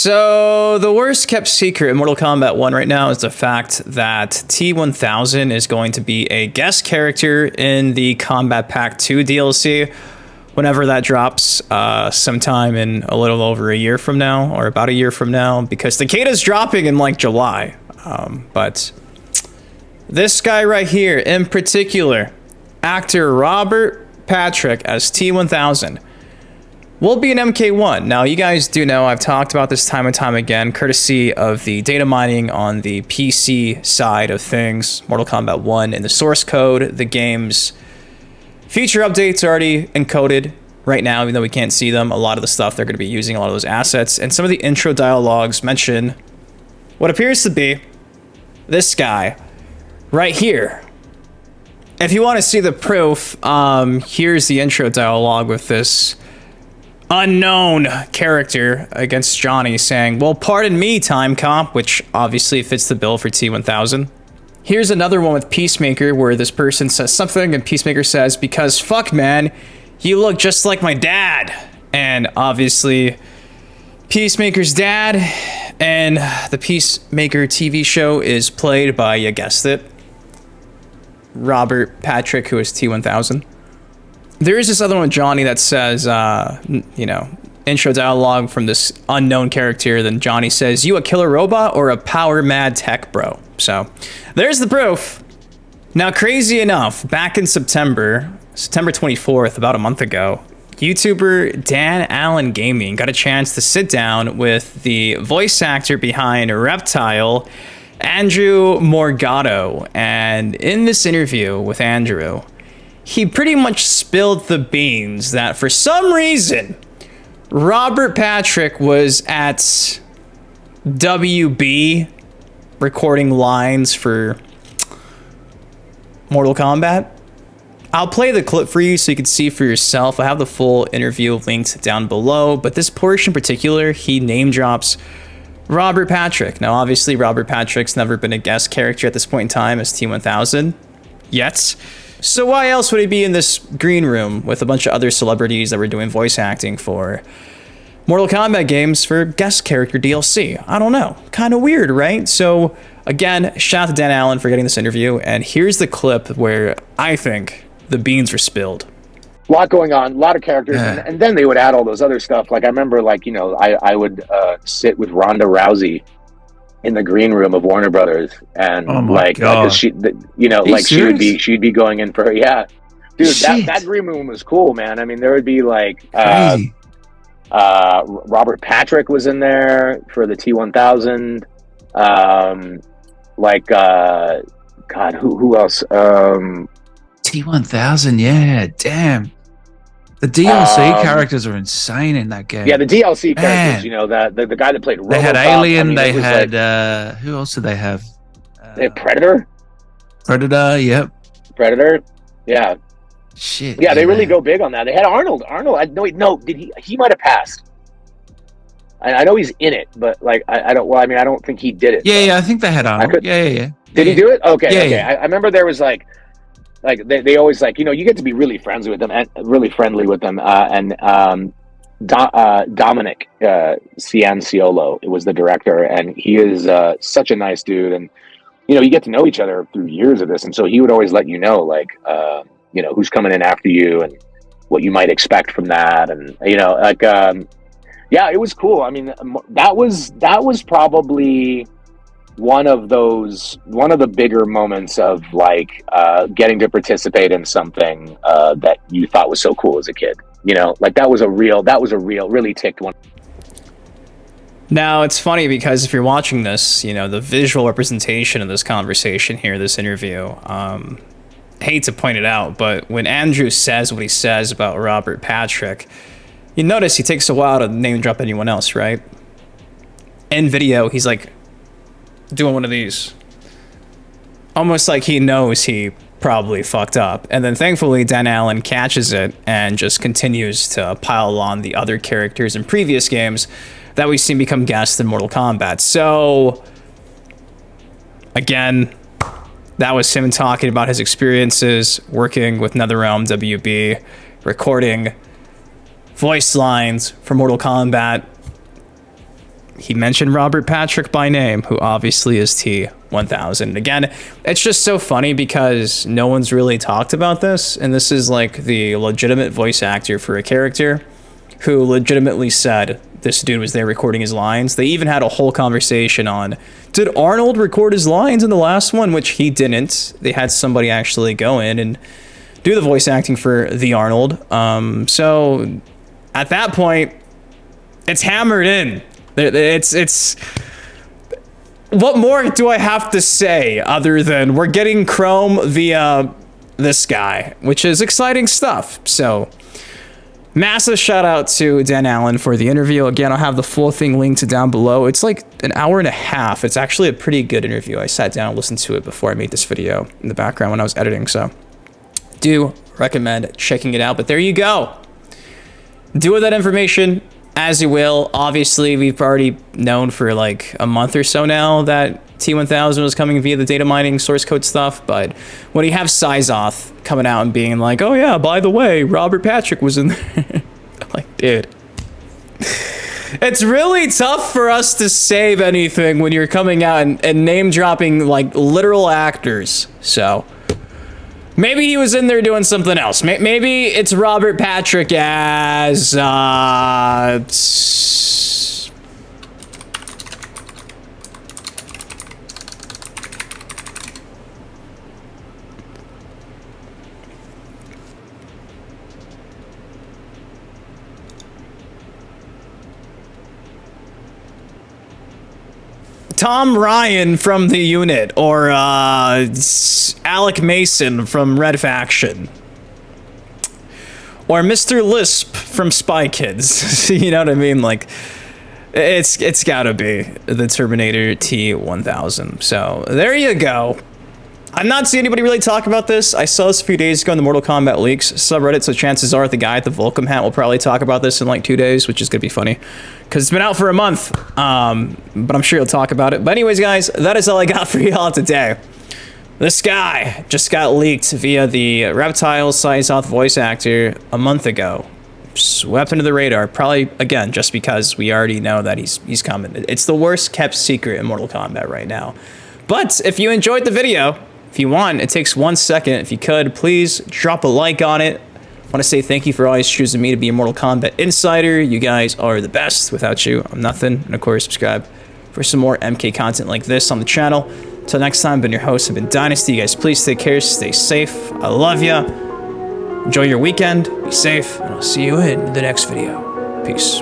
So the worst kept secret in Mortal Kombat 1 right now is the fact that T-1000 is going to be a guest character in the Combat Pack 2 DLC whenever that drops, sometime in a little over a year from now, or about a year from now, because the Kata's dropping in like July. But this guy right here in particular, actor Robert Patrick as T-1000, will be an MK1. Now, you guys do know I've talked about this time and time again, courtesy of the data mining on the PC side of things. Mortal Kombat 1 in the source code, the game's feature updates are already encoded right now, even though we can't see them. A lot of the stuff they're going to be using, a lot of those assets, and some of the intro dialogues mention what appears to be this guy right here. If you want to see the proof, here's the intro dialogue with this unknown character against Johnny saying, "Well, pardon me, time comp," which obviously fits the bill for T-1000. Here's another one with Peacemaker where this person says something and Peacemaker says, "Because fuck, man, you look just like my dad." And obviously Peacemaker's dad and the Peacemaker TV show is played by, you guessed it, Robert Patrick, who is T-1000. There is this other one with Johnny that says, you know, intro dialogue from this unknown character. Then Johnny says, "You a killer robot or a power mad tech bro?" So there's the proof. Now, crazy enough, back in September 24th, about a month ago, YouTuber Dan Allen Gaming got a chance to sit down with the voice actor behind Reptile, Andrew Morgado. And in this interview with Andrew, he pretty much spilled the beans that for some reason Robert Patrick was at WB recording lines for Mortal Kombat. I'll play the clip for you so you can see for yourself. I have the full interview linked down below, but this portion in particular, he name drops Robert Patrick. Now, obviously, Robert Patrick's never been a guest character at this point in time as T-1000 yet. So why else would he be in this green room with a bunch of other celebrities that were doing voice acting for Mortal Kombat games for guest character DLC? I don't know. Kind of weird, right? So again, shout out to Dan Allen for getting this interview. And here's the clip where I think the beans were spilled. A lot going on, a lot of characters, and then they would add all those other stuff. Like I remember, like, you know, I would sit with Ronda Rousey in the green room of Warner Brothers, and she, you know, like she'd be going in for her. Yeah, dude, that green room was cool, man. I mean, there would be like Robert Patrick was in there for the T-1000. God, who else? T-1000, yeah, damn. The DLC characters are insane in that game. Yeah, the DLC characters, you know, the guy that played Robocop. They had Alien, I mean, they had, like, who else did they have? They had Predator? Predator, yep. Predator, yeah. Shit. Yeah, they really go big on that. They had Arnold. He might have passed. I know he's in it, but like, I don't think he did it. Yeah, I think they had Arnold. Yeah. Did he do it? Okay. Yeah. I remember there was like they always, like, you know, you get to be really friendly with them, and Dominic Cianciolo was the director, and he is such a nice dude, and you know, you get to know each other through years of this, and so he would always let you know, like, you know, who's coming in after you and what you might expect from that, and you know, like, yeah, it was cool. I mean, that was probably one of the bigger moments of like getting to participate in something that you thought was so cool as a kid. You know, like that was a really ticked one. Now, it's funny because if you're watching this, you know, the visual representation of this conversation here, this interview, hate to point it out, but when Andrew says what he says about Robert Patrick, you notice he takes a while to name drop anyone else, right? In video, he's like doing one of these, almost like he knows he probably fucked up. And then thankfully Dan Allen catches it and just continues to pile on the other characters in previous games that we've seen become guests in Mortal Kombat. So again, that was him talking about his experiences working with NetherRealm WB, recording voice lines for Mortal Kombat. he mentioned Robert Patrick by name, who obviously is T-1000. Again, it's just so funny because no one's really talked about this, and this is like the legitimate voice actor for a character who legitimately said this dude was there recording his lines. They even had a whole conversation on, did Arnold record his lines in the last one? Which he didn't. They had somebody actually go in and do the voice acting for the Arnold. So at that point, it's hammered in. It's what more do I have to say other than we're getting Chrome via this guy, which is exciting stuff. So massive shout out to Dan Allen for the interview. Again, I'll have the full thing linked down below. It's like an hour and a half. It's actually a pretty good interview. I sat down and listened to it before I made this video in the background when I was editing. So do recommend checking it out. But there you go. Do with that information as you will. Obviously, we've already known for like a month or so now that T-1000 was coming via the data mining source code stuff, but when you have Sizoth coming out and being like, oh yeah, by the way, Robert Patrick was in there. I'm like, dude. It's really tough for us to save anything when you're coming out and name dropping like literal actors. So maybe he was in there doing something else. Maybe it's Robert Patrick as Tom Ryan from the unit, or Alec Mason from Red Faction, or Mr. Lisp from Spy Kids. You know what I mean? Like, it's gotta be the Terminator T-1000. So there you go. I'm not seeing anybody really talk about this. I saw this a few days ago in the Mortal Kombat leaks subreddit, so chances are the guy at the Volcom hat will probably talk about this in like 2 days, which is gonna be funny because it's been out for a month. But I'm sure he'll talk about it. But anyways, guys, that is all I got for y'all today. This guy just got leaked via the Reptile Sizoth voice actor a month ago. Swept under the radar, probably again just because we already know that he's coming. It's the worst kept secret in Mortal Kombat right now. But if you enjoyed the video, if you want, it takes 1 second. If you could, please drop a like on it. I want to say thank you for always choosing me to be a Mortal Kombat insider. You guys are the best. Without you, I'm nothing. And of course, subscribe for some more MK content like this on the channel. Till next time, I've been your host. I've been Dynasty. You guys, please take care. Stay safe. I love you. Enjoy your weekend. Be safe. And I'll see you in the next video. Peace.